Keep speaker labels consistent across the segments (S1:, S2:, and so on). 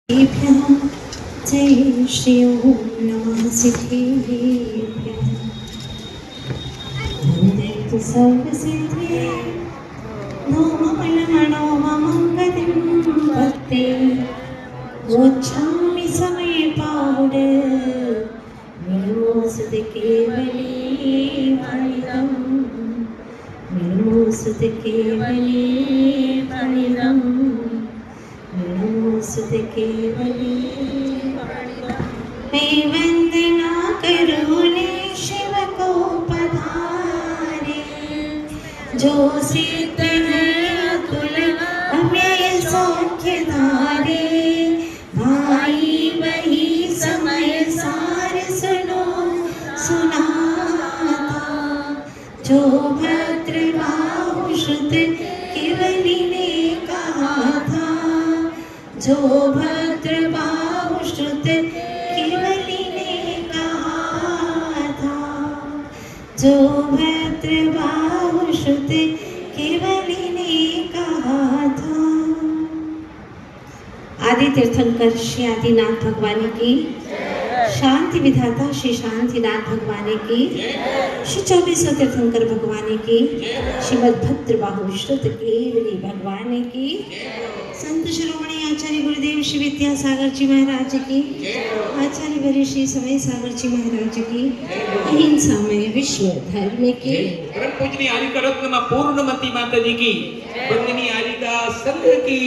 S1: जय श्री ओम नमः सिद्धेभ्यः वन्दे सर्वसिद्धे नमोमलमणोममङ्गलं भक्ते वोच्छामि समये पावुड विलोसुत केवले फलितं विलोसुत केवले फलितं विलोसुत केवले मैं वंदना करूने शिव को पधारे जो सिद्ध है अतुल अव्यय सौख्य धारे भाई वही समय सार सुनो सुनाता जो भद्र बाहु श्रुत केवली ने कहा था जो भद्र बाहु श्रुत केवली ने कहा था जो भद्र बाहु श्रुत केवली ने कहा था। आदि तीर्थंकर श्री आदिनाथ भगवान की, शांति विधाता श्री शांतिनाथ भगवान की, श्री 24 तीर्थंकर भगवान की, श्रीमद भद्र बाहु श्रुत केवली भगवान की, संत शिरोमणि आचार्य गुरुदेव श्री विद्यासागर जी महाराज की, आचार्य वरी श्री समय सागर जी महाराज की, अहिंसा में विश्व धर्म की,
S2: परम पूजनीय आलिका रत्न मां पूर्णमती माता जी की, वंदनीय आलिका संघ की।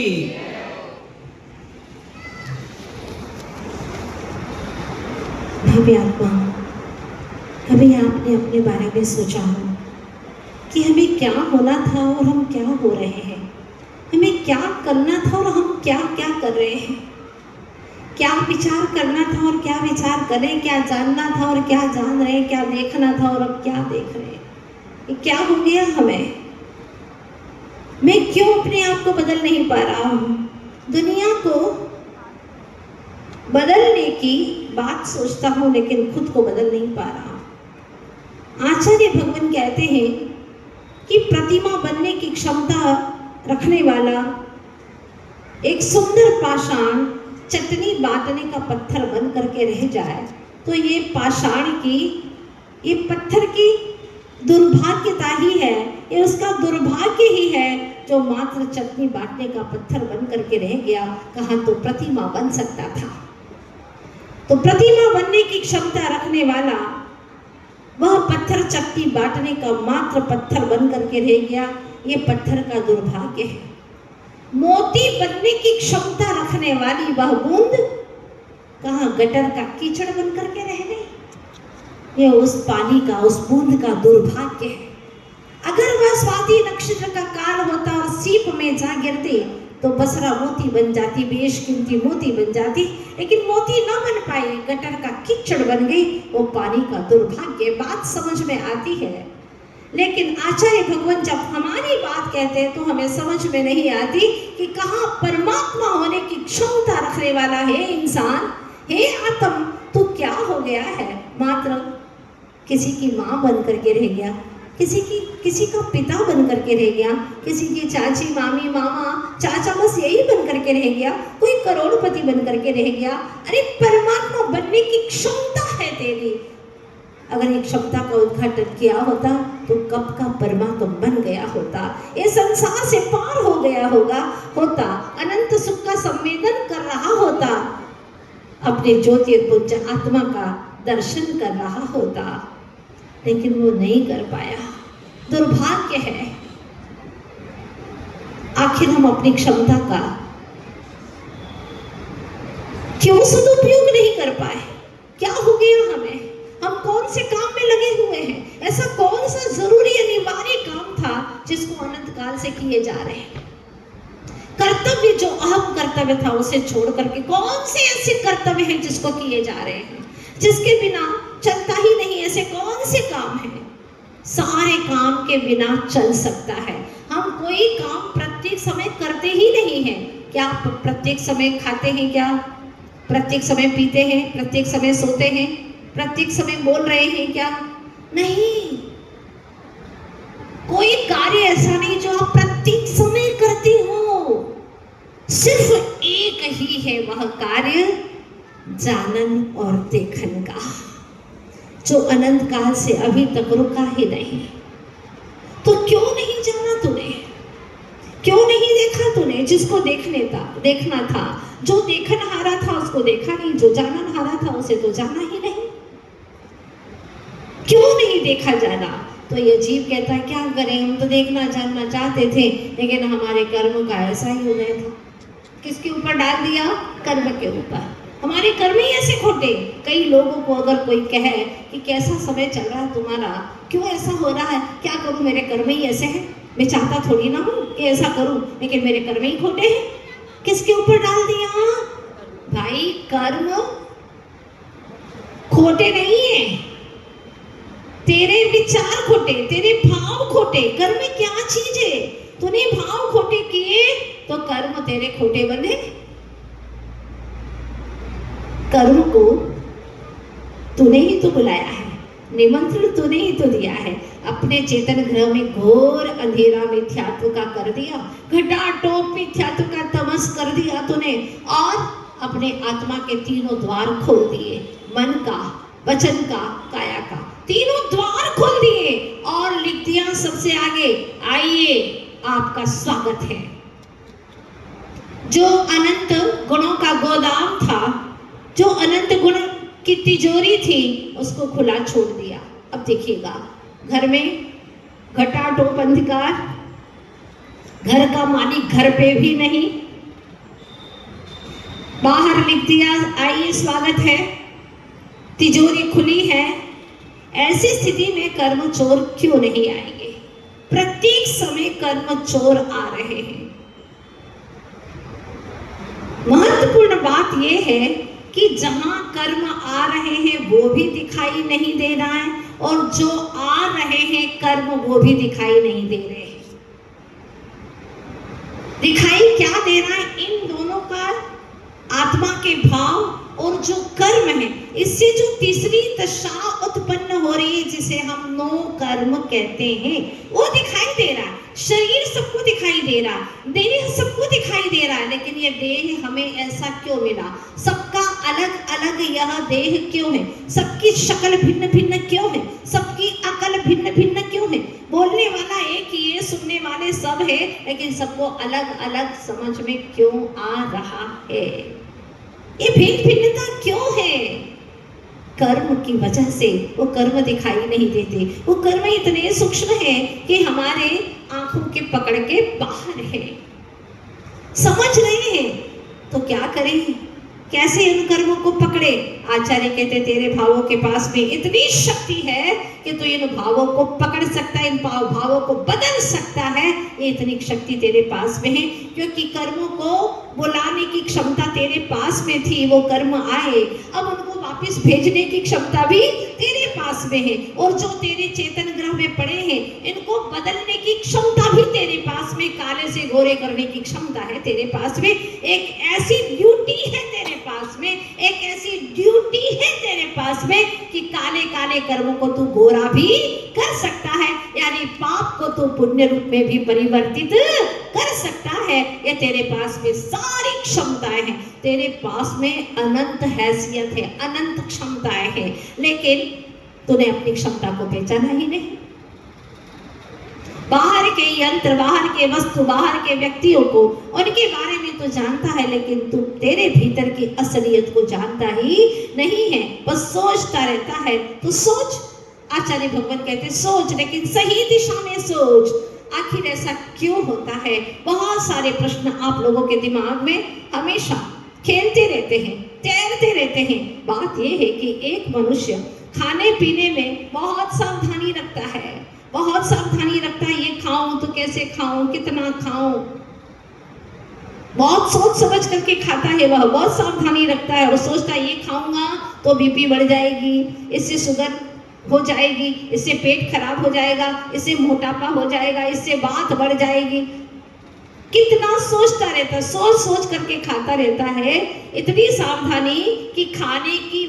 S1: भव्य आत्मा, कभी आपने अपने बारे में सोचा हो कि हमें क्या होना था और हम क्या हो रहे हैं, हमें क्या करना था और हम क्या क्या कर रहे हैं, क्या विचार करना था और क्या विचार करें, क्या जानना था और क्या जान रहे हैं, क्या देखना था और अब क्या देख रहे हैं, ये क्या हो गया हमें। मैं क्यों अपने आप को बदल नहीं पा रहा हूँ, दुनिया को बदलने की बात सोचता हूँ लेकिन खुद को बदल नहीं पा रहा। आचार्य भगवान कहते हैं कि प्रतिमा बनने की क्षमता रखने वाला एक सुंदर पाषाण चटनी बांटने का पत्थर बन करके रह जाए तो ये पाषाण की, ये पत्थर की दुर्भाग्यता ही है, ये उसका दुर्भाग्य ही है जो मात्र चटनी बांटने का पत्थर बन करके रह गया। कहाँ तो प्रतिमा बन सकता था। तो प्रतिमा बनने की क्षमता रखने वाला वह पत्थर चक्की बांटने का मात्र पत्थर बन करके रह गया, ये पत्थर का दुर्भाग्य है। मोती बनने की क्षमता रखने वाली वह बूंद कहाँ गटर का कीचड़ बन करके रह गई, ये उस पानी का, उस बूंद का दुर्भाग्य है। अगर वह स्वाति नक्षत्र का काल होता और सीप में जा गिरती तो बसरा मोती बन जाती, बेशकीमती मोती बन जाती, लेकिन मोती न बन पाए, गटर का कीचड़ बन गई, वो पानी का दुर्भाग्य। बात समझ में आती है, लेकिन आचार्य भगवान जब हमारी बात कहते हैं तो हमें समझ में नहीं आती कि कहाँ परमात्मा होने की क्षमता रखने वाला है इंसान, हे आत्म तू क्या हो गया है, मात्र किसी की माँ बन करके रह गया, किसी का पिता बन करके रह गया, किसी की चाची, मामी, मामा, चाचा, बस यही बन करके रह गया, कोई करोड़पति बन करके रह गया। अरे परमात्मा बनने की क्षमता है तेरी, अगर ये क्षमता का उद्घाटन किया होता तो कब का परमात्मा बन गया होता, ये संसार से पार हो गया होता, अनंत सुख का संवेदन कर रहा होता, अपने ज्योतिर्पुंज आत्मा का दर्शन कर रहा होता, लेकिन वो नहीं कर पाया। दुर्भाग्य है। आखिर हम अपनी क्षमता का क्यों सदुपयोग नहीं कर पाए, क्या हो गया हमें, हम कौन से काम में लगे हुए हैं, ऐसा कौन सा जरूरी अनिवार्य काम था जिसको अनंत काल से किए जा रहे हैं। कर्तव्य जो अहम कर्तव्य था उसे छोड़ करके कौन से ऐसे कर्तव्य हैं जिसको किए जा रहे हैं, जिसके बिना चलता ही नहीं, ऐसे कौन से काम हैं। सारे काम के बिना चल सकता है, हम कोई काम प्रत्येक समय करते ही नहीं हैं। क्या प्रत्येक समय खाते हैं, क्या प्रत्येक समय पीते हैं, प्रत्येक समय सोते हैं, प्रत्येक समय बोल रहे हैं, क्या नहीं। कोई कार्य ऐसा नहीं जो आप प्रत्येक समय करते हो। सिर्फ एक ही है वह कार्य जानन और देखन का, जो अनंत काल से अभी तक रुका ही नहीं। तो क्यों नहीं जाना तूने, क्यों नहीं देखा तूने? जिसको देखना था, जो देखन हारा था उसको देखा नहीं, जो जानन हारा था उसे तो जाना ही नहीं। क्यों नहीं देखा जाना? तो ये जीव कहता है क्या करें, हम तो देखना जानना चाहते थे, लेकिन हमारे कर्म का ऐसा ही हो गया था। किसके ऊपर डाल दिया? कर्म के ऊपर। हमारे कर्म ही ऐसे खोटे। कई लोगों को अगर कोई कहे कि कैसा समय चल रहा है तुम्हारा, क्यों ऐसा हो रहा है, क्या करूं, मेरे कर्म ही ऐसे हैं, मैं चाहता थोड़ी ना हूं कि ऐसा करूं, लेकिन मेरे कर्म ही खोटे हैं। किसके ऊपर डाल दिया? भाई कर्म खोटे नहीं है, तेरे विचार खोटे, तेरे भाव खोटे। कर्म क्या चीज है? तूने भाव खोटे किए तो कर्म तेरे खोटे बने। कर्म को तूने ही तो बुलाया है, निमंत्रण तूने ही तो दिया है। अपने चेतन ग्रह में घोर अंधेरा मिथ्यात्व का कर दिया, घटाटोप मिथ्यात्व का तमस कर दिया तूने, और अपने आत्मा के तीनों द्वार खोल दिए, मन का, वचन का, काया का, तीनों द्वार खोल दिए और लिख दिया सबसे आगे, आइए आपका स्वागत है। जो अनंत गुणों का गोदाम था, जो अनंत गुण की तिजोरी थी, उसको खुला छोड़ दिया। अब देखिएगा, घर में घटाटोप अंधकार, घर का मालिक घर पे भी नहीं, बाहर लिख दिया आइए स्वागत है, तिजोरी खुली है। ऐसी स्थिति में कर्म चोर क्यों नहीं आएंगे? प्रत्येक समय कर्म चोर आ रहे हैं। महत्वपूर्ण बात यह है कि जहां कर्म आ रहे हैं वो भी दिखाई नहीं दे रहा है, और जो आ रहे हैं कर्म वो भी दिखाई नहीं दे रहे हैं। दिखाई क्या दे रहा है? इन दोनों का आत्मा के भाव और जो कर्म है, इससे जो तीसरी दशा उत्पन्न हो रही है जिसे हम नो कर्म कहते हैं, वो दिखाई दे रहा है। शरीर सबको दिखाई दे रहा है, देह सबको दिखाई दे रहा है, लेकिन ये देह हमें ऐसा क्यों मिला? सबका अलग अलग यह देह क्यों है? सबकी शक्ल भिन्न भिन्न क्यों है? सबकी अकल भिन्न भिन्न क्यों है? बोलने वाला एक ही है, सुनने वाले सब है, लेकिन सबको अलग अलग समझ में क्यों आ रहा है? ये भिन्न भिन्नता क्यों है? कर्म की वजह से वो कर्म दिखाई नहीं देते। वो कर्म इतने सूक्ष्म है कि हमारे आंखों के पकड़ के बाहर है, समझ रहे हैं। तो क्या करें, कैसे इन कर्मों को पकड़े? आचार्य कहते तेरे भावों के पास में इतनी शक्ति है कि तू इन भावों को पकड़ सकता है, इन भावों को बदल सकता है। ये इतनी शक्ति तेरे पास में है, क्योंकि कर्मों को बुलाने की क्षमता तेरे पास में थी, वो कर्म आए, अब उनको वापस भेजने की क्षमता भी तेरे पास में है। और जो तेरे चेतन ग्रह में पड़े हैं, इनको बदलने की क्षमता भी तेरे पास में, काले से गोरे करने की क्षमता है तेरे पास में। एक ऐसी ड्यूटी है तेरे पास में, एक ऐसी ड्यूटी है तेरे पास में कि काले काले कर्मों को तू गोरा भी कर सकता है, यानी पाप को तू पुण्य रूप में भी परिवर्तित कर सकता है। ये तेरे पास में सारी क्षमताएं हैं, तेरे पास में अनंत हैसियत है, अनंत क्षमताएं हैं, लेकिन तूने अपनी क्षमता को पहचाना ही नहीं। बाहर के यंत्र, बाहर के वस्तु, बाहर के व्यक्तियों को, उनके बारे में तो जानता है, लेकिन तू तेरे भीतर की असलियत को जानता ही नहीं है, बस सोचता रहता है। तो सोच, आचार्य भगवान कहते सोच, लेकिन सही दिशा में सोच। आखिर ऐसा क्यों होता है? बहुत सारे प्रश्न आप लोगों के दिमाग में हमेशा खेलते रहते हैं, तैरते रहते हैं। बात यह है कि एक मनुष्य खाने पीने में बहुत सावधानी रखता है, बहुत सावधानी रखता है। ये खाऊं तो कैसे खाऊं, कितना खाऊं, बहुत सोच समझ करके खाता है वह, बहुत सावधानी रखता है और सोचता है ये खाऊंगा तो बीपी बढ़ जाएगी, इससे शुगर हो जाएगी, इससे पेट खराब हो जाएगा, इससे मोटापा हो जाएगा, इससे बात बढ़ जाएगी। कितना सोचता रहता है, सोच सोच करके खाता रहता है। इतनी सावधानी कि खाने की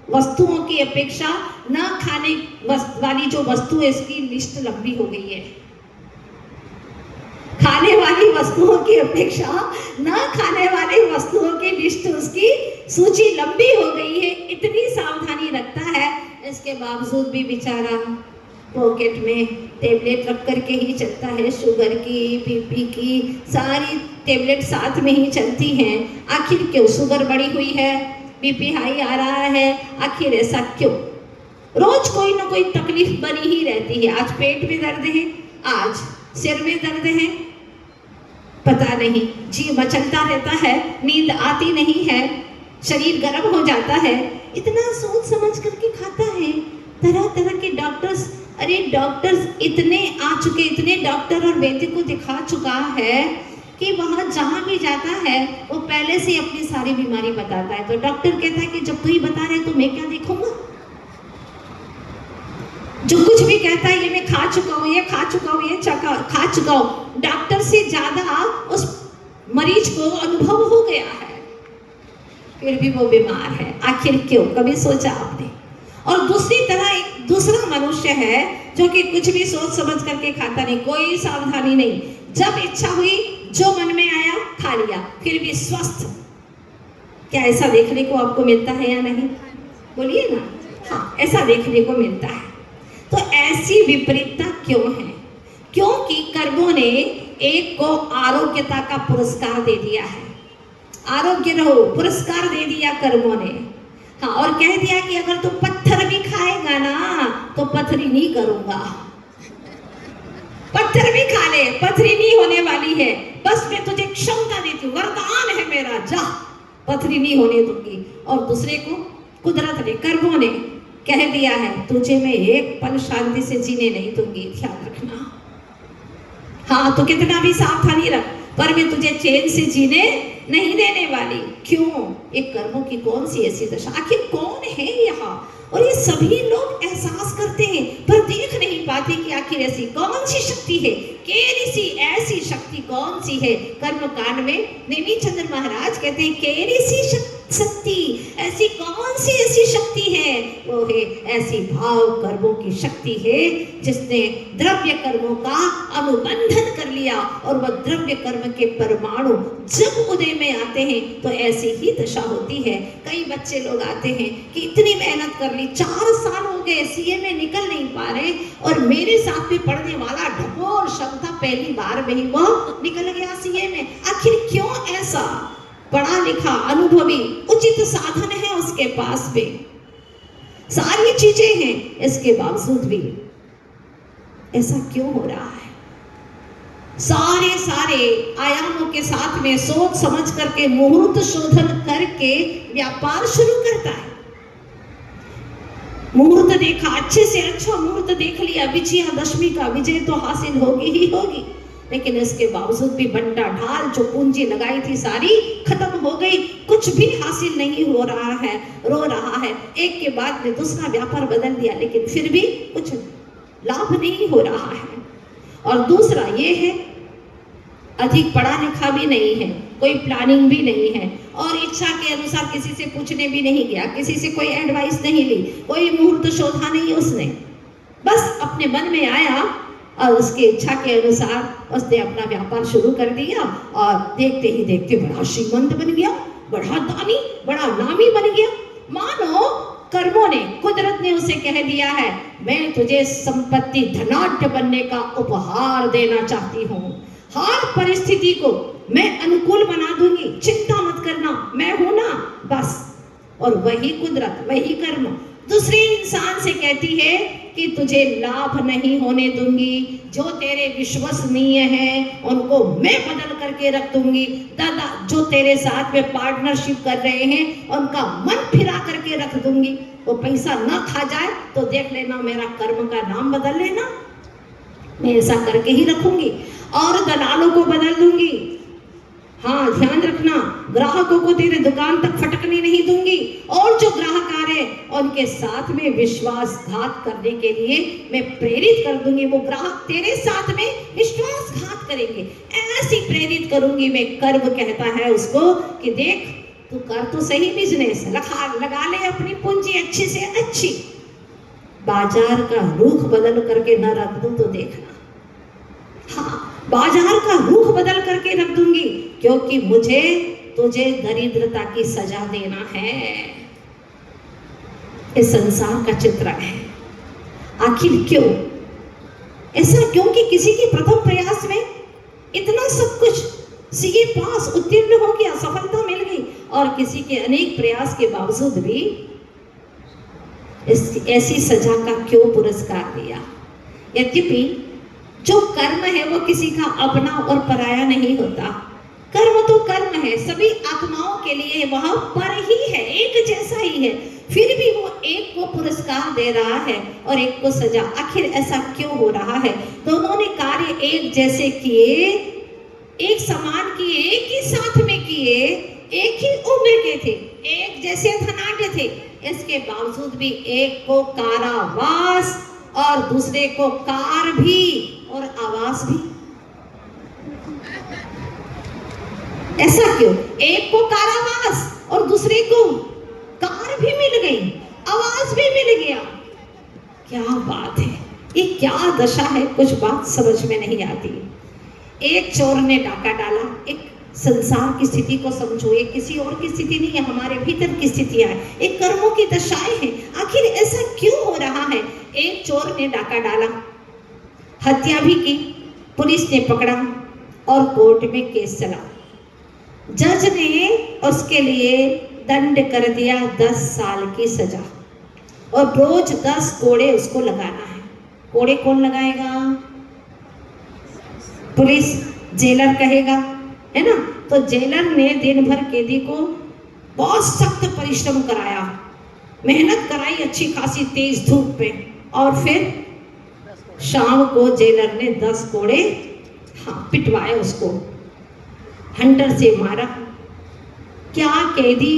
S1: वस्तुओं की अपेक्षा न खाने वाली जो वस्तु है इसकी लिस्ट लंबी हो गई है। खाने वाली वस्तुओं की अपेक्षा न खाने वाली वस्तुओं की लिस्ट उसकी सूची लंबी हो गई है। इतनी सावधानी रखता है, इसके बावजूद भी बेचारा पॉकेट में टेबलेट रख करके ही चलता है। शुगर की, बीपी की, सारी टेबलेट साथ में ही चलती हैं। आखिर क्यों? शुगर बढ़ी हुई है, बीपी हाई आ रहा है, आखिर ऐसा क्यों? रोज कोई ना कोई तकलीफ बनी ही रहती है। आज पेट में दर्द है, आज सिर में दर्द है, पता नहीं, जी मचलता रहता है, नींद आती नहीं है, शरीर गर्म हो जाता है। इतना सोच समझ करके खाता है। तरह तरह के डॉक्टर्स, अरे डॉक्टर्स इतने आ चुके, इतने डॉक्टर और वैद्य को दिखा चुका है कि वहाँ जहाँ भी जाता है वो पहले से अपनी सारी बीमारी बताता है। तो डॉक्टर कहता है कि जब तू ही बता रहे तो मैं क्या देखूंगा? जो कुछ भी कहता है ये मैं खा चुका हूँ, ये खा चुका हूँ, ये खा चुका हूँ। डॉक्टर से ज्यादा उस मरीज को अनुभव हो गया है, फिर भी वो बीमार है। आखिर क्यों? कभी सोचा आपने? और दूसरी तरह एक दूसरा मनुष्य है जो कि कुछ भी सोच समझ करके खाता नहीं, कोई सावधानी नहीं, जब इच्छा हुई जो मन में आया खा लिया, फिर भी स्वस्थ। क्या ऐसा देखने को आपको मिलता है या नहीं? बोलिए ना। हाँ, ऐसा देखने को मिलता है। तो ऐसी विपरीतता क्यों है? क्योंकि कर्मों ने एक को आरोग्यता का पुरस्कार दे दिया है। आरोग्य रहो, पुरस्कार दे दिया कर्मों ने। हाँ, और कह दिया कि अगर तू पत्थर भी खाएगा ना तो पथरी नहीं करूंगा। पत्थर भी खा ले, पथरी नहीं होने वाली है, बस मैं तुझे क्षमता देती हूँ, वरदान है मेरा, जा, पथरी नहीं होने दूंगी। और दूसरे को कुदरत ने, कर्मों ने कह दिया है तुझे मैं एक पल शांति से जीने नहीं दूंगी, ध्यान रखना। हाँ, तो कितना भी सावधानी रख, पर मैं तुझे चैन से जीने नहीं देने वाली। क्यों? एक कर्मों की कौन सी ऐसी दशा? आखिर कौन है यहाँ? और ये सभी लोग एहसास करते हैं पर देख नहीं पाते कि आखिर ऐसी कौन सी शक्ति है, केरी सी ऐसी शक्ति कौन सी है। कर्म कांड में नेमीचंद्र महाराज कहते हैं केरी सी शक्ति, ऐसी कौन सी ऐसी शक्ति है? वो है ऐसी भाव कर्मों की शक्ति है जिसने द्रव्य कर्मों का अनुबंधन कर लिया, और वह द्रव्य कर्म के परमाणु जब उदय में आते हैं तो ऐसी ही दशा होती है। कई बच्चे लोग आते हैं कि इतनी मेहनत कर ली, 4 साल हो गए सीए में निकल नहीं पा रहे, और मेरे साथ में पढ़ने वाला ढकोर क्षमता पहली बार में ही वो निकल गया सीए में। आखिर क्यों ऐसा? पढ़ा लिखा, अनुभवी, उचित साधन है उसके पास में, सारी चीजें हैं, इसके बावजूद भी ऐसा क्यों हो रहा है? सारे आयामों के साथ में सोच समझ करके मुहूर्त शोधन करके व्यापार शुरू करता है। मुहूर्त देखा, अच्छे से अच्छा मुहूर्त देख लिया, विजयादशमी का विजय तो हासिल होगी ही होगी, लेकिन इसके बावजूद भी बंटा ढाल जो पूंजी लगाई थी सारी खत्म हो गई, कुछ भी हासिल नहीं हो रहा है, रो रहा है। एक के बाद में दूसरा व्यापार बदल दिया, लेकिन फिर भी कुछ लाभ नहीं हो रहा है। और दूसरा ये है, अधिक पढ़ा लिखा भी नहीं है, कोई प्लानिंग भी नहीं है, और इच्छा के अनुसार किसी से पूछने भी नहीं गया, किसी से कोई एडवाइस नहीं ली, कोई मुहूर्त शोधा नहीं उसने, बस अपने मन में आया और उसकी इच्छा के अनुसार उसने अपना व्यापार शुरू कर दिया, और देखते ही देखते बड़ा श्रीमंत बन गया, बड़ा दानी, बड़ा नामी बन गया। मानो कर्मों ने, कुदरत ने उसे कह दिया है मैं तुझे संपत्ति धनाढ्य बनने का उपहार देना चाहती हूँ, हर परिस्थिति को मैं अनुकूल बना दूंगी, चिंता मत करना, मैं हूं ना, बस। और वही कुदरत, वही कर्म दूसरे इंसान से कहती है कि तुझे लाभ नहीं होने दूंगी, जो तेरे विश्वसनीय हैं उनको मैं बदल करके रख दूंगी, दादा जो तेरे साथ में पार्टनरशिप कर रहे हैं उनका मन फिरा करके रख दूंगी, वो पैसा ना खा जाए तो देख लेना, मेरा कर्म का नाम बदल लेना, मैं ऐसा करके ही रखूंगी, और दलालों को बदल दूंगी। हाँ, ध्यान रखना, ग्राहकों को तेरे दुकान तक फटकने नहीं दूंगी, और जो ग्राहक आ रहे उनके साथ में विश्वासघात करने के लिए मैं प्रेरित कर दूंगी, वो ग्राहक तेरे साथ में विश्वासघात करेंगे, ऐसी प्रेरित करूंगी मैं। कर्म कहता है उसको कि देख तू कर तो सही बिजनेस, लगा ले अपनी पूंजी अच्छी से अच्छी, बाजार का रुख बदल करके न रख दूं तो देखना। हाँ, बाजार का रुख बदल करके रख दूंगी, क्योंकि मुझे तुझे दरिद्रता की सजा देना है। इस संसार का चित्र है। आखिर क्यों ऐसा? क्योंकि किसी के प्रथम प्रयास में इतना सब कुछ सीए पास उत्तीर्ण हो गया, सफलता मिल गई, और किसी के अनेक प्रयास के बावजूद भी ऐसी सजा का क्यों पुरस्कार दिया? यद्यपि जो कर्म है वो किसी का अपना और पराया नहीं होता। कर्म तो कर्म है, सभी आत्माओं के लिए वह पर ही है, एक जैसा ही है। फिर भी वो एक को पुरस्कार दे रहा है और एक को सजा। आखिर ऐसा क्यों हो रहा है? दोनों ने कार्य एक जैसे किए, एक समान किए, एक ही साथ में किए, एक ही उम्र के थे, एक जैसे धनाढ्य थे। इसके बावजूद भी एक को कारावास और दूसरे को कार भी और आवास भी। ऐसा क्यों? एक को कारावास और दूसरे को कार भी मिल गई, आवाज भी मिल गया। क्या बात है, ये क्या दशा है? कुछ बात समझ में नहीं आती। एक चोर ने डाका डाला। एक संसार की स्थिति को समझो, ये किसी और की स्थिति नहीं है, हमारे भीतर की स्थितियां है, एक कर्मों की दशाएं हैं। आखिर ऐसा क्यों हो रहा है? एक चोर ने डाका डाला, हत्या भी की, पुलिस ने पकड़ा और कोर्ट में केस चला। जज ने उसके लिए दंड कर दिया 10 साल की सजा, और रोज 10 कोड़े उसको लगाना है। कोड़े कौन लगाएगा? पुलिस, जेलर कहेगा, है ना? तो जेलर ने दिन भर कैदी को बहुत सख्त परिश्रम कराया, मेहनत कराई अच्छी खासी तेज धूप पे, और फिर शाम को जेलर ने 10 कोड़े पिटवाए उसको, हंटर से मारा। क्या कैदी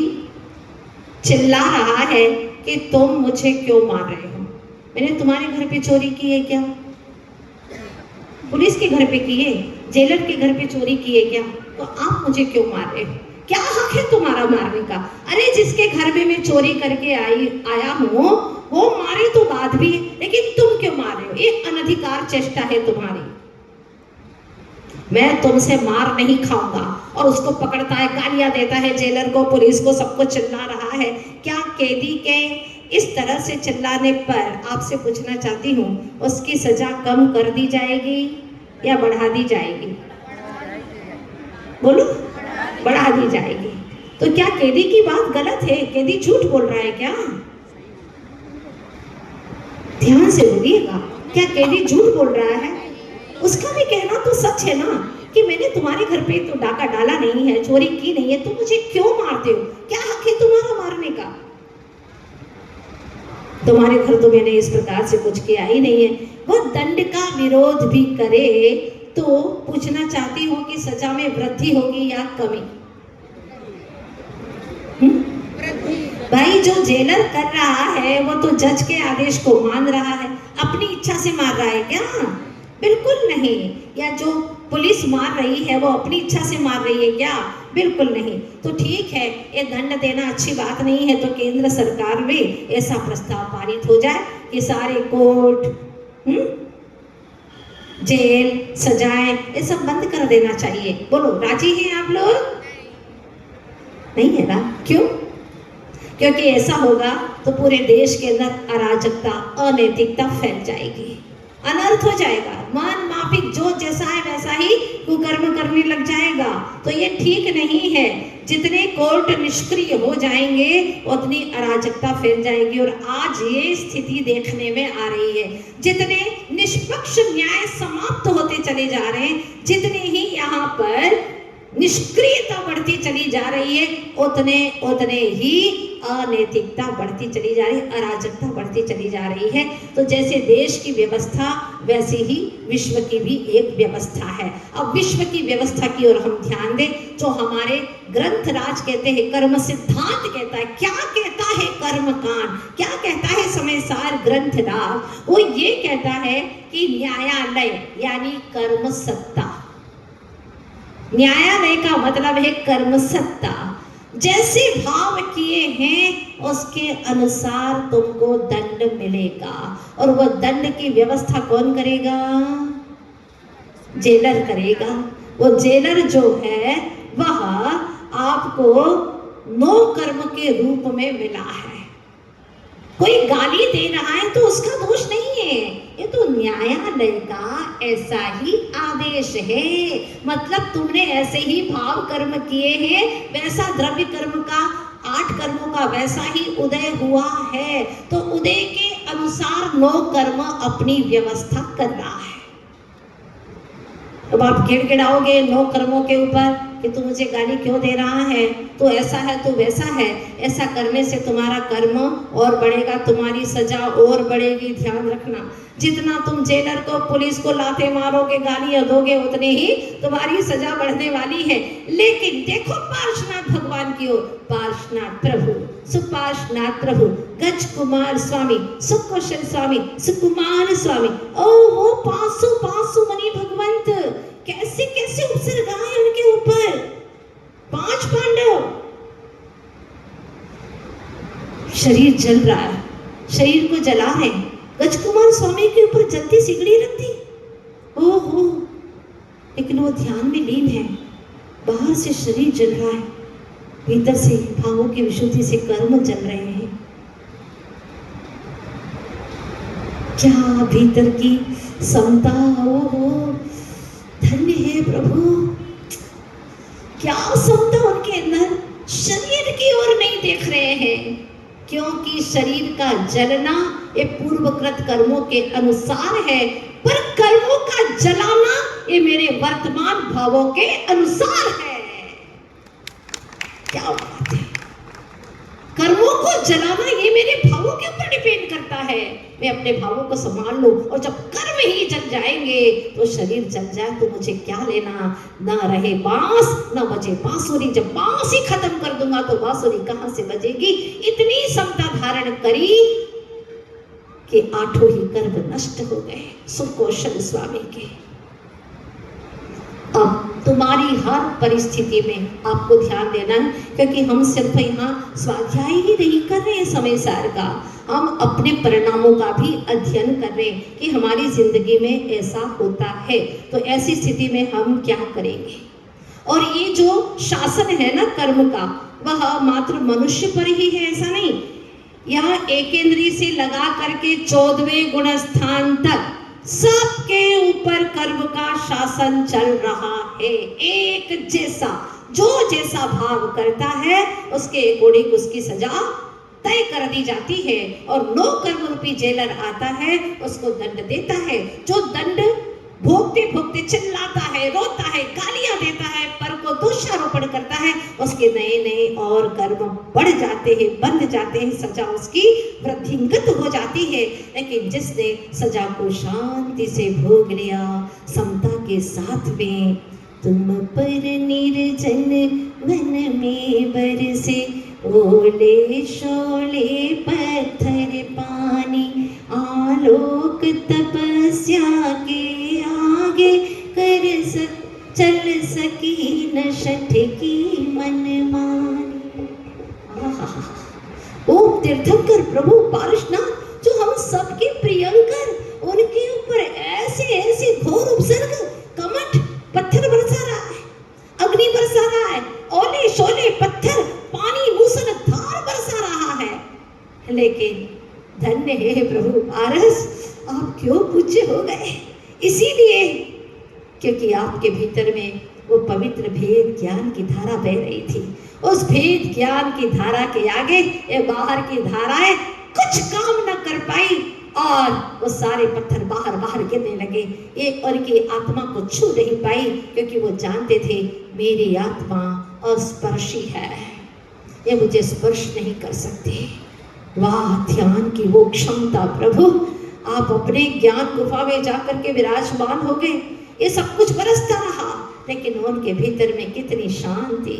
S1: चिल्ला रहा है कि तुम मुझे क्यों मार रहे हो? मैंने तुम्हारे घर पे चोरी की है क्या? पुलिस के घर पे की है, जेलर के घर पे चोरी की है क्या? तो आप मुझे क्यों मार रहे हो? क्या हक है तुम्हारा मारने का? अरे जिसके घर में मैं चोरी करके आया हूँ वो मारे तो बात भी है, लेकिन तुम क्यों मार रहे हो? ये अनधिकार चेष्टा है तुम्हारी। मैं तुमसे मार नहीं खाऊंगा। और उसको पकड़ता है, गालियां देता है जेलर को, पुलिस को, सबको चिल्ला रहा है। क्या कैदी के इस तरह से चिल्लाने पर आपसे पूछना चाहती हूँ, उसकी सजा कम कर दी जाएगी या बढ़ा दी जाएगी? बोलो, बढ़ा दी जाएगी। तो क्या कैदी की बात गलत है? कैदी झूठ बोल रहा है क्या? ध्यान से बोलिएगा, क्या कैदी झूठ बोल रहा है? उसका भी कहना तो सच है ना कि मैंने तुम्हारे घर पे तो डाका डाला नहीं है, चोरी की नहीं है, तुम मुझे क्यों मारते हो? क्या हक है तुम्हारा मारने का? तुम्हारे घर तो मैंने इस प्रकार से कुछ किया ही नहीं है। वो दंड का विरोध भी करे तो पूछना चाहती हूँ कि सजा में वृद्धि होगी या कमी? भाई जो जेलर कर रहा है वो तो जज के आदेश को मान रहा है, अपनी इच्छा से मार रहा है क्या? बिल्कुल नहीं। या जो पुलिस मार रही है वो अपनी इच्छा से मार रही है क्या? बिल्कुल नहीं। तो ठीक है, ये दंड देना अच्छी बात नहीं है, तो केंद्र सरकार में ऐसा प्रस्ताव पारित हो जाए कि सारे कोर्ट, जेल, सजाएं, ये सब बंद कर देना चाहिए। बोलो, राजी हैं आप लोग? नहीं है ना? क्यों? क्योंकि ऐसा होगा तो पूरे देश के अंदर अराजकता, अनैतिकता फैल जाएगी, अनर्थ हो जाएगा। मन माफिक जो जैसा है वैसा ही कुकर्म करने लग जाएगा। तो ये ठीक नहीं है। जितने कोर्ट निष्क्रिय हो जाएंगे उतनी अराजकता फैल जाएगी। और आज ये स्थिति देखने में आ रही है। जितने निष्पक्ष न्याय समाप्त होते चले जा रहे हैं, जितने ही यहाँ पर निष्क्रियता बढ़ती चली जा रही है, उतने ही अनैतिकता बढ़ती चली जा रही है, अराजकता बढ़ती चली जा रही है। तो जैसे देश की व्यवस्था वैसे ही विश्व की भी एक व्यवस्था है। अब विश्व की व्यवस्था की ओर हम ध्यान दें। जो हमारे ग्रंथराज कहते हैं, कर्म सिद्धांत कहता है। क्या कहता है कर्म कांड? क्या कहता है समयसार ग्रंथराज? वो ये कहता है कि न्यायालय यानी कर्म सत्ता, न्यायालय का मतलब है कर्म सत्ता। जैसे भाव किए हैं उसके अनुसार तुमको दंड मिलेगा। और वह दंड की व्यवस्था कौन करेगा? जेलर करेगा। वो जेलर जो है वह आपको नो कर्म के रूप में मिला है। कोई गाली दे रहा है तो उसका दोष नहीं है, ये तो न्यायालय का ऐसा ही आदेश है। मतलब तुमने ऐसे ही भाव कर्म किए हैं, वैसा द्रव्य कर्म का 8 कर्मों का वैसा ही उदय हुआ है, तो उदय के अनुसार नो कर्म अपनी व्यवस्था कर रहा है। अब आप गिड़गिड़ाओगे नो कर्मों के ऊपर कि तू मुझे गाली क्यों दे रहा है, तो ऐसा है तो वैसा है, ऐसा करने से तुम्हारा कर्म और बढ़ेगा, तुम्हारी सजा और बढ़ेगी। ध्यान रखना, जितना तुम जेलर को पुलिस को लाते मारोगे गालियां दोगे उतने ही तुम्हारी सजा बढ़ने वाली है। लेकिन देखो पार्श्वनाथ भगवान की ओर, पार्श्वनाथ प्रभु, सुपार्श्वनाथ प्रभु, गज कुमार स्वामी, सुकौशल स्वामी, सुकुमार स्वामी, ओ वो पासु मणि भगवंत, कैसे कैसे उपसर्ग आए उनके ऊपर। 5 पांडव, शरीर जल रहा है, शरीर को जला रहे, गजकुमार स्वामी के ऊपर जलती सिगड़ी रख दी। ओहो, लेकिन वो ध्यान में लीन है, बाहर से शरीर जल रहा है, भीतर से भावों की विशुद्धि से कर्म जल रहे हैं। क्या भीतर की समता, ओहो धन्य है प्रभु, क्या समता उनके अंदर। शरीर की ओर नहीं देख रहे हैं, क्योंकि शरीर का जलना ये पूर्वकृत कर्मों के अनुसार है, पर कर्मों का जलाना ये मेरे वर्तमान भावों के अनुसार है। क्या बात है, कर्मों को जलाना ये मेरे भावों के ऊपर डिपेंड करता है। मैं अपने भावों को संभाल लूं, और जब कर्म ही जल जाएंगे तो शरीर जल जाए तो मुझे क्या लेना। ना रहे बांस ना बजे बांसुरी, जब बांस ही खत्म कर दूंगा तो बांसुरी कहां से बजेगी। इतनी समता धारण करी कि 8 ही कर्म नष्ट हो गए सुकौशल स्वामी के। अब तुम्हारी हर परिस्थिति में आपको ध्यान देना है, क्योंकि हम सिर्फ यहाँ स्वाध्याय ही नहीं कर रहे हैं समय सार का, हम अपने परिणामों का भी अध्ययन कर रहे हैं कि हमारी जिंदगी में ऐसा होता है, तो ऐसी स्थिति में हम क्या करेंगे। और ये जो शासन है ना कर्म का, वह मात्र मनुष्य पर ही है ऐसा नहीं, यह एकेंद्रीय से लगा करके 14वें गुण स्थान तक सबके ऊपर कर्म का शासन चल रहा है। एक जैसा, जो जैसा भाव करता है उसके अकॉर्डिंग उसकी सजा तय कर दी जाती है। और नो कर्म रूपी जेलर आता है, उसको दंड देता है। जो दंड भोगते भोगते चिल्लाता है, रोता है, गालियां देता है, पर को दोषारोपण करता है, उसके नए नए और कर्म बढ़ जाते हैं, बंध जाते हैं, सजा उसकी वृद्धिंगत हो जाती है। लेकिन जिसने सजा को शांति से भोग लिया समता के साथ में, तुम पर निर्जन वन में बरसे ओले शोले पत्थर पानी, आलोक तपस्या के आगे चल सकी न शठ की मन मानी। ओम तीर्थंकर प्रभु पार्श्वनाथ जो हम सबके प्रियंकर, उनके ऊपर ऐसे ऐसे घोर उपसर्ग, कमठ पत्थर बरसा रहा है, अग्नि बरसा रहा है, ओले शोले पत्थर पानी मूसलाधार बरसा रहा है। लेकिन धन्य है प्रभु पारस, आप क्यों पूज्य हो गए? इसीलिए क्योंकि आपके भीतर में वो पवित्र भेद ज्ञान की धारा बह रही थी। उस भेद ज्ञान की धारा के आगे ये बाहर की धाराएं कुछ काम न कर पाई, और वो सारे पत्थर बाहर बाहर गिरने लगे। ये उनकी आत्मा को छू नहीं पाई, क्योंकि वो जानते थे मेरी आत्मा अस्पर्शी है, ये मुझे स्पर्श नहीं कर सकते। वाह, ध्यान की वो क्षमता प्रभु, आप अपने ज्ञान गुफा में जाकर के विराजमान हो गए। ये सब कुछ बरसता रहा, लेकिन उनके भीतर में कितनी शांति।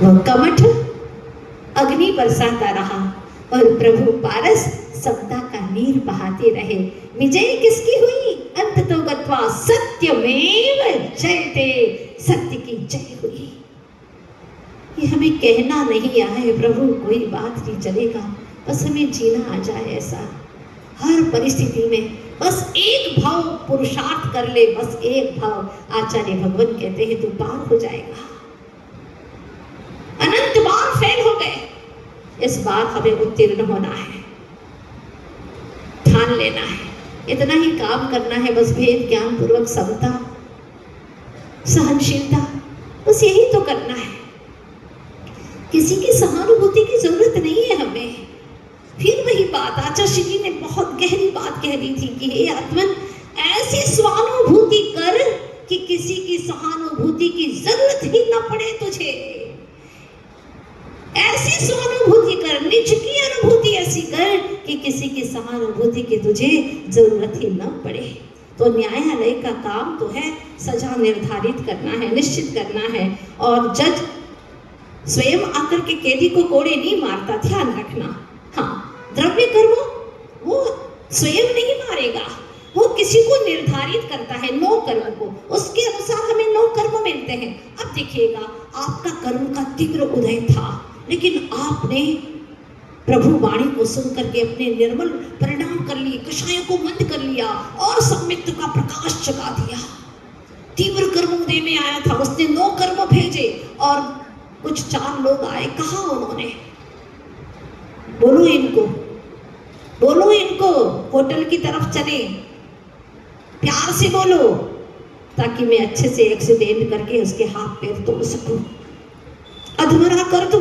S1: वो कमठ अग्नि बरसाता रहा और प्रभु पारस समता का नीर बहाते रहे। विजय किसकी हुई? अंत तो गत्वा सत्यमेव जयते, सत्य की जय हुई। ये हमें कहना नहीं आए प्रभु, कोई बात नहीं चलेगा, बस हमें जीना आ जाए ऐसा। हर परिस्थिति में बस एक भाव पुरुषार्थ कर ले, बस एक भाव। आचार्य भगवान कहते हैं तू पार हो जाएगा। अनंत बार फेल हो गए, इस बार हमें उत्तीर्ण होना है, ठान लेना है, इतना ही काम करना है। बस भेद ज्ञान पूर्वक समता, सहनशीलता, बस यही तो करना है। किसी की सहानुभूति की जरूरत नहीं है हमें। फिर वही बात आचार्य जी ने बहुत गहरी बात कह दी थी कि हे आत्मन, ऐसी स्वानुभूति कर कि किसी की सहानुभूति की जरूरत ही न पड़े तुझे। ऐसी स्वानुभूति कर, निज की अनुभूति ऐसी कर कि किसी की सहानुभूति की तुझे जरूरत ही न पड़े। तो न्यायालय का काम तो है सजा निर्धारित करना है, निश्चित करना है। और जज स्वयं आकर के कैदी को कोड़े नहीं मारता, ध्यान रखना। हाँ, द्रव्य कर्म वो स्वयं नहीं मारेगा, वो किसी को निर्धारित करता है, 9 कर्म को, उसके अनुसार हमें 9 कर्म मिलते हैं। अब देखिएगा, आपका कर्म का तीव्र उदय था, लेकिन आपने प्रभु वाणी को सुन करके अपने निर्मल परिणाम कर लिए, कषायों को मंद कर लिया और सम्यक्त का प्रकाश जगा दिया। तीव्र कर्म उदय में आया था, उसने 9 कर्म भेजे और कुछ 4 लोग आए। कहा उन्होंने, बोलो इनको, बोलो इनको होटल की तरफ चले, प्यार से बोलो, ताकि मैं अच्छे से एक्सीडेंट करके उसके हाथ पैर तोड़ सकूं, अधमरा कर दूं।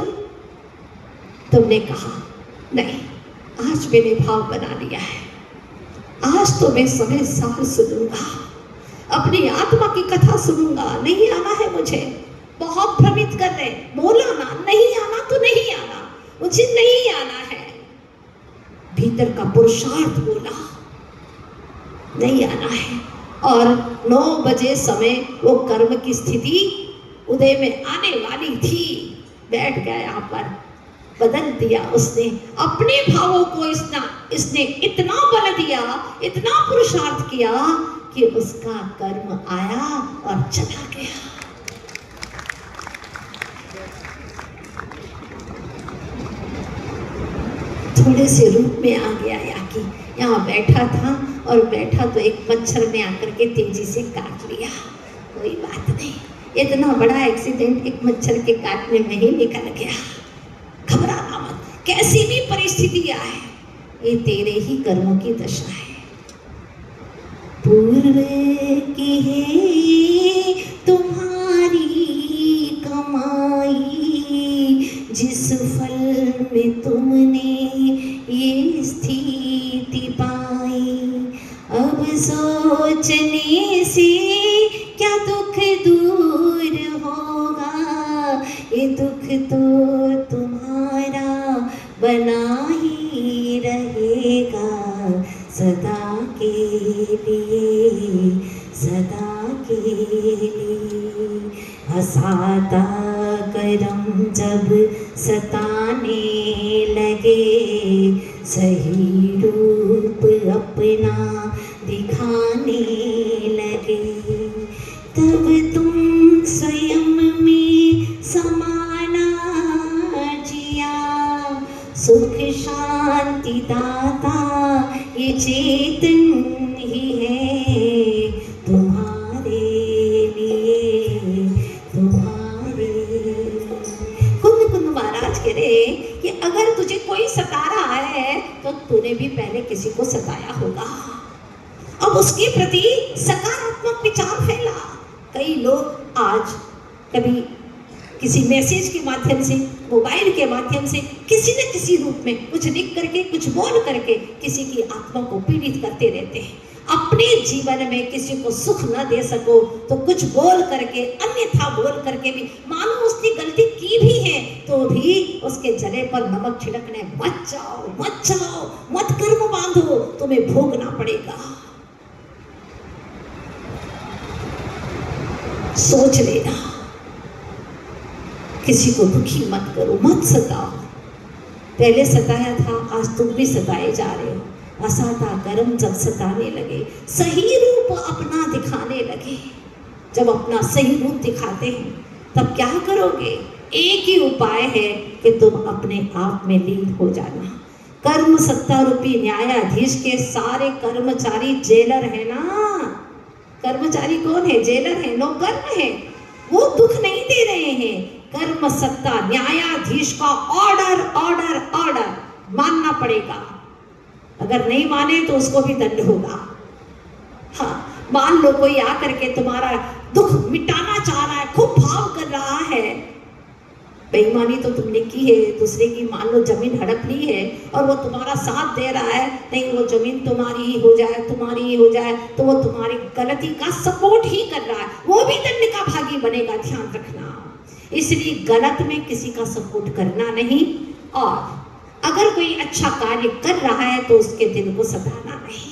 S1: तुमने कहा नहीं, आज मैंने भाव बना लिया है, आज तो मैं समय सार सुनूंगा, अपनी आत्मा की कथा सुनूंगा। नहीं आना है मुझे, बहुत भ्रमित कर रहे, बोला ना, नहीं आना तो नहीं आना, मुझे नहीं आना है। भीतर का पुरुषार्थ बोला, नहीं आना है। और 9 बजे समय वो कर्म की स्थिति उदय में आने वाली थी, बैठ गया यहाँ पर, बदल दिया उसने अपने भावों को। इसने इतना बल दिया, इतना पुरुषार्थ किया कि उसका कर्म आया और चला गया। थोड़े से रूप में आ गया याकी, यहाँ बैठा था और बैठा तो एक मच्छर ने आकर के तेजी से काट लिया। कोई बात नहीं, इतना बड़ा एक्सीडेंट एक मच्छर के काटने में ही निकल गया। घबराना मत, कैसी भी परिस्थिति आए, ये तेरे ही कर्मों की दशा है। पूर्व की है तुम्हारी कमाई, जिस फल में तुमने ये स्थिति पाई। अब सोचने से क्या दुख दूर होगा, ये दुख तो तुम्हारा बना ही रहेगा, सदा के लिए, सदा के लिए। हंसाता करम जब सताने लगे, सही रूप अपना दिखाने लगे, तब तुम स्वयं में समाना जिया। सुख शांति दाता ये चेतन ही है, तुम्हारे लिए, तुम्हारे। कुंद कुंद महाराज कह रहे कि अगर तुझे कोई सता रहा है तो तूने भी पहले किसी को सताया होगा। अब उसके प्रति सकारात्मक विचार फैला। कई लोग आज कभी किसी मैसेज के माध्यम से, मोबाइल के माध्यम से, किसी न किसी रूप में कुछ लिख करके, कुछ बोल करके किसी की आत्मा को पीड़ित करते रहते हैं। अपने जीवन में किसी को सुख न दे सको तो कुछ बोल करके, अन्यथा बोल करके भी, मानो उसने गलती की भी है तो भी उसके जले पर नमक छिड़कने मत जाओ, मत जाओ, मत कर्म बांधो, तुम्हें भोगना पड़ेगा। सोच लेना, किसी को दुखी मत करो, मत सताओ। पहले सताया था, आज तुम भी सताए जा रहे हो। असाता कर्म जब सताने लगे, सही रूप अपना दिखाने लगे। जब अपना सही रूप दिखाते हैं तब क्या करोगे? एक ही उपाय है कि तुम अपने आप में लीन हो जाना। कर्म सत्ता रूपी न्यायाधीश के सारे कर्मचारी जेलर है ना। कर्मचारी कौन है? जेलर है, लोग कर्म है, वो दुख नहीं दे रहे हैं। कर्म सत्ता न्यायाधीश का ऑर्डर ऑर्डर ऑर्डर मानना पड़ेगा, अगर नहीं माने तो उसको भी दंड होगा। हाँ, मान लो कोई आकर के तुम्हारा दुख मिटाना चाह रहा है, खूब भाव कर रहा है, बेईमानी तो तुमने की है, दूसरे की मान लो जमीन हड़प ली है और वो तुम्हारा साथ दे रहा है, नहीं वो जमीन तुम्हारी ही हो जाए, तुम्हारी ही हो जाए, तो वो तुम्हारी गलती का सपोर्ट ही कर रहा है, वो भी दंड का भागी बनेगा, ध्यान रखना। इसलिए गलत में किसी का सपोर्ट करना नहीं, और अगर कोई अच्छा कार्य कर रहा है तो उसके दिल को सताना नहीं।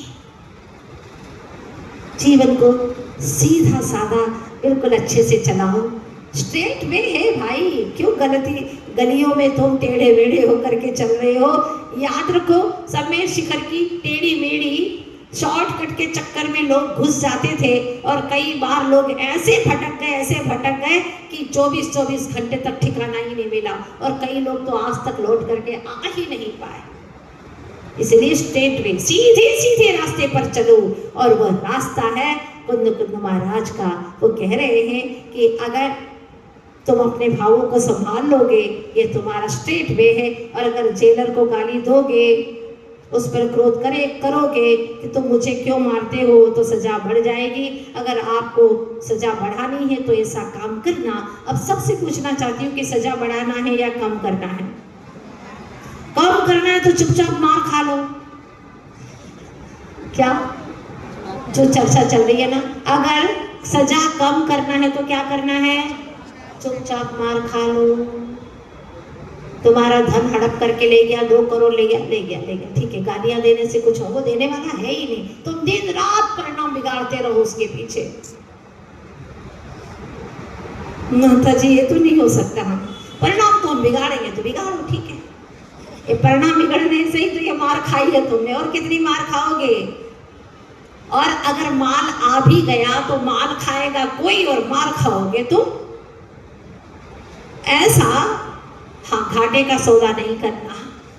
S1: जीवन को सीधा साधा बिल्कुल अच्छे से चलाओ, स्ट्रेट वे है भाई, क्यों गलियों में तुम टेढ़े मेढ़े होकर के चल रहे हो। याद रखो, समय शिखर की टेढ़ी मेढ़ी शॉर्टकट के चक्कर में लोग घुस जाते थे, और कई बार लोग ऐसे भटक गए कि 24-24 घंटे तक ठिकाना ही नहीं मिला, और कई लोग तो आज तक लौट करके आ ही नहीं पाए। इसलिए स्ट्रेट वे, सीधे सीधे रास्ते पर चलो, और वह रास्ता है कुंद महाराज का। वो कह रहे हैं कि अगर तुम अपने भावों को संभाल लोगे, ये तुम्हारा स्ट्रेट वे है, और अगर जेलर को गाली दोगे, उस पर क्रोध करोगे कि तुम मुझे क्यों मारते हो, तो सजा बढ़ जाएगी। अगर आपको सजा बढ़ानी है तो ऐसा काम करना। अब सबसे पूछना चाहती हूँ कि सजा बढ़ाना है या कम करना है? कम करना है तो चुपचाप मार खा लो। क्या जो चर्चा चल रही है ना, अगर सजा कम करना है तो क्या करना है? चुपचाप मार खा लो। तुम्हारा धन हड़प करके ले गया, 2 करोड़ ले गया, ठीक है, गालियां देने से कुछ हो, देने वाला है ही नहीं, तुम दिन रात परिणाम बिगाड़ते रहो उसके पीछे। माता जी ये तो नहीं हो सकता, हम परिणाम तो हम बिगाड़ेंगे तो बिगाड़ो, ठीक है, ये परिणाम बिगड़ने से ही तो ये मार खाई है तुमने, और कितनी मार खाओगे? और अगर माल आ भी गया तो माल खाएगा कोई और मार खाओगे तुम। ऐसा हाँ, घाटे का सौदा नहीं करना,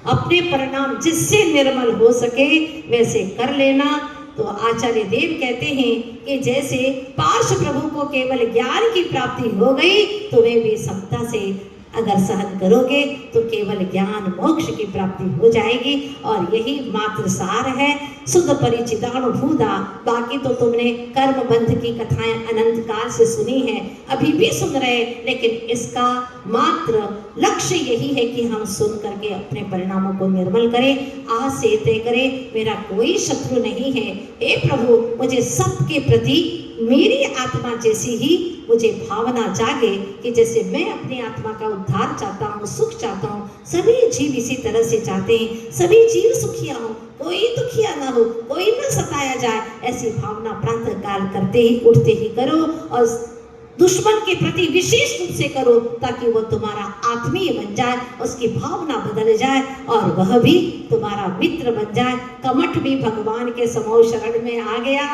S1: अपने परिणाम जिससे निर्मल हो सके वैसे कर लेना। तो आचार्य देव कहते हैं कि जैसे पार्श प्रभु को केवल ज्ञान की प्राप्ति हो गई, तुम्हें भी समता से अगर सहन करोगे तो केवल ज्ञान मोक्ष की प्राप्ति हो जाएगी। और यही मात्र सार है शुद्ध परिचितानुभूता। बाकी तो तुमने कर्म बंध की कथाएं अनंत काल से सुनी है, अभी भी सुन रहे, लेकिन इसका मात्र लक्ष्य यही है कि हम सुन करके अपने परिणामों को निर्मल करें, आज से तय करें मेरा कोई शत्रु नहीं है। हे प्रभु, मुझे सबके प्रति मेरी आत्मा जैसी ही मुझे भावना जागे कि जैसे मैं अपनी आत्मा का उद्धार चाहता हूँ, सुख चाहता हूँ, सभी जीव इसी तरह से चाहते हैं, सभी जीव सुखिया हो, कोई दुखिया ना हो, कोई ना सताया जाए, ऐसी भावना प्रातः काल करते ही उठते ही करो, और दुश्मन के प्रति विशेष रूप से करो, ताकि वो तुम्हारा आत्मीय बन जाए, उसकी भावना बदल जाए और वह भी तुम्हारा मित्र बन जाए। कमठ भी भगवान के समूह शरण में आ गया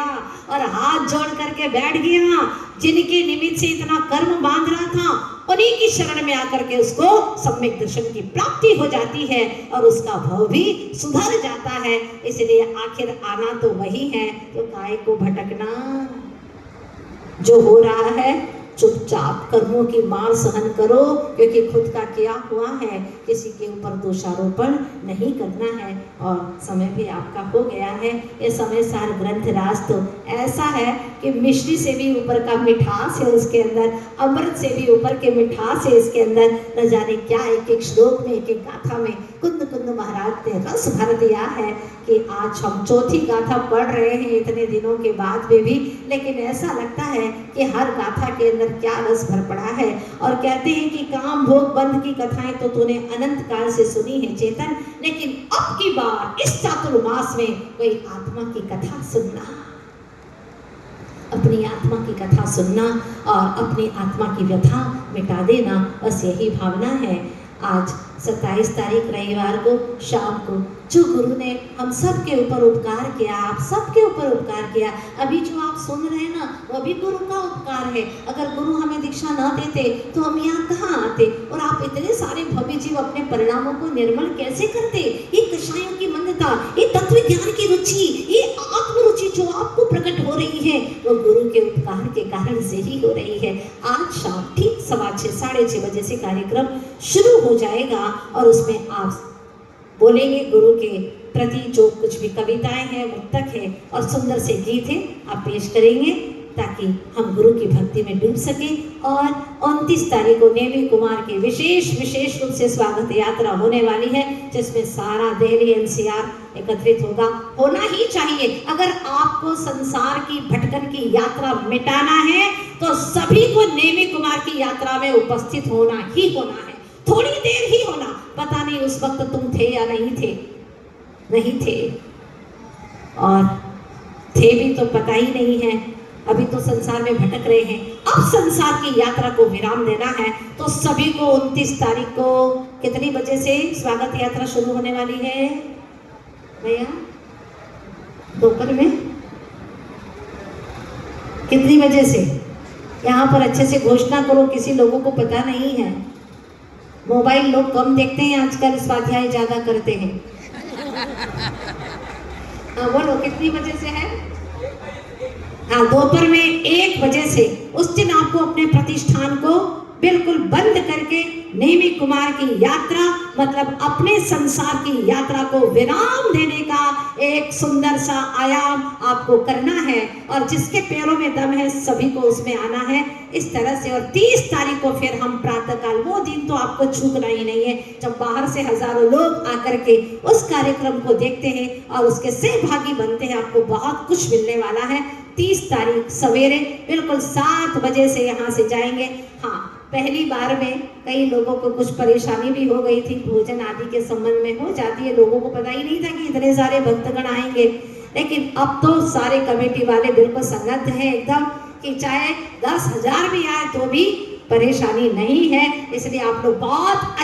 S1: और हाथ जोड़ करके बैठ गया। जिनके निमित्त से इतना कर्म बांध रहा था, उन्हीं की शरण में आकर के उसको सम्यक दर्शन की प्राप्ति हो जाती है और उसका भाव भी सुधर जाता है। इसलिए आखिर आना तो वही है, तो काय को भटकना। जो हो रहा है चुपचाप कर्मों की मार सहन करो, क्योंकि खुद का किया हुआ है, किसी के ऊपर दोषारोपण नहीं करना है। और समय भी आपका हो गया है। ये समय सार ग्रंथ राज तो ऐसा है कि मिश्री से भी ऊपर का मिठास है उसके अंदर, अमृत से भी ऊपर के मिठास है इसके अंदर। न जाने क्या एक एक श्लोक में, एक एक गाथा में कुंद कुंद महाराज ने रस भर दिया है कि आज हम चौथी गाथा पढ़ रहे हैं इतने दिनों के बाद में भी, लेकिन ऐसा लगता है कि हर गाथा के अंदर क्या रस भर पड़ा है। और कहते हैं कि काम भोग बंध की कथाएं तो तूने अनंत काल से सुनी है चेतन, लेकिन अब की बार इस चातुर्मास में कोई आत्मा की कथा सुनना, अपनी आत्मा की कथा सुनना और अपनी आत्मा की व्यथा मिटा देना, बस यही भावना है। आज 27 तारीख रविवार को शाम को जो गुरु ने हम सब के ऊपर उपकार किया, आप सब के ऊपर उपकार किया, अभी जो आप सुन रहे हैं ना वो भी गुरु का उपकार है। अगर गुरु हमें दीक्षा न देते तो हम यहाँ कहाँ आते, और आप इतने सारे भव्य जीव अपने परिणामों को निर्मल कैसे करते। ये कषायों की मंदता, ये तत्व ज्ञान की रुचि, ये आत्मरुचि जो आपको प्रकट हो रही है वो गुरु के उपकार के कारण से ही हो रही है। आज शाम ठीक 6:15 साढ़े 6 बजे से कार्यक्रम शुरू हो जाएगा और उसमें आप बोलेंगे गुरु के प्रति जो कुछ भी कविताएं हैं, मुक्तक है और सुंदर से गीत हैं आप पेश करेंगे ताकि हम गुरु की भक्ति में डूब सकें। और 29 तारीख को नेमी कुमार की विशेष रूप से स्वागत यात्रा होने वाली है जिसमें सारा दिल्ली एनसीआर एकत्रित होगा, होना ही चाहिए। अगर आपको संसार की भटकन की यात्रा मिटाना है तो सभी को नेमी कुमार की यात्रा में उपस्थित होना ही होना है, थोड़ी देर ही होना। पता नहीं उस वक्त तुम थे या नहीं थे, नहीं थे, और थे भी तो पता ही नहीं है, अभी तो संसार में भटक रहे हैं। अब संसार की यात्रा को विराम देना है तो सभी को 29 तारीख को कितनी बजे से स्वागत यात्रा शुरू होने वाली है भैया? दोपहर में कितनी बजे से? यहाँ पर अच्छे से घोषणा करो, किसी लोगों को पता नहीं है। मोबाइल लोग कम देखते हैं आजकल, स्वाध्याय ज्यादा करते हैं। हाँ बोलो कितनी बजे से है? हाँ दोपहर में 1 बजे से। उस दिन आपको अपने प्रतिष्ठान को बिल्कुल बंद करके नेमी कुमार की यात्रा मतलब अपने संसार की यात्रा को विराम देने का एक सुंदर सा आयाम आपको करना है, और जिसके पैरों में दम है सभी को उसमें आना है इस तरह से। और 30 तारीख को फिर हम प्रातःकाल, वो दिन तो आपको चूकना ही नहीं है जब बाहर से हजारों लोग आकर के उस कार्यक्रम को देखते हैं और उसके सहभागी बनते हैं, आपको बहुत कुछ मिलने वाला है। 30 तारीख सवेरे बिल्कुल 7 बजे से यहाँ से जाएंगे। हाँ पहली बार में कई लोगों को कुछ परेशानी भी हो गई थी, भोजन आदि के संबंध में हो जाती है, लोगों को पता ही नहीं था कि इतने सारे भक्तगण आएंगे, लेकिन अब तो सारे कमेटी वाले बिल्कुल संगत हैं एकदम कि चाहे 10,000 भी आए तो भी परेशानी नहीं है। इसलिए आप लोग बहुत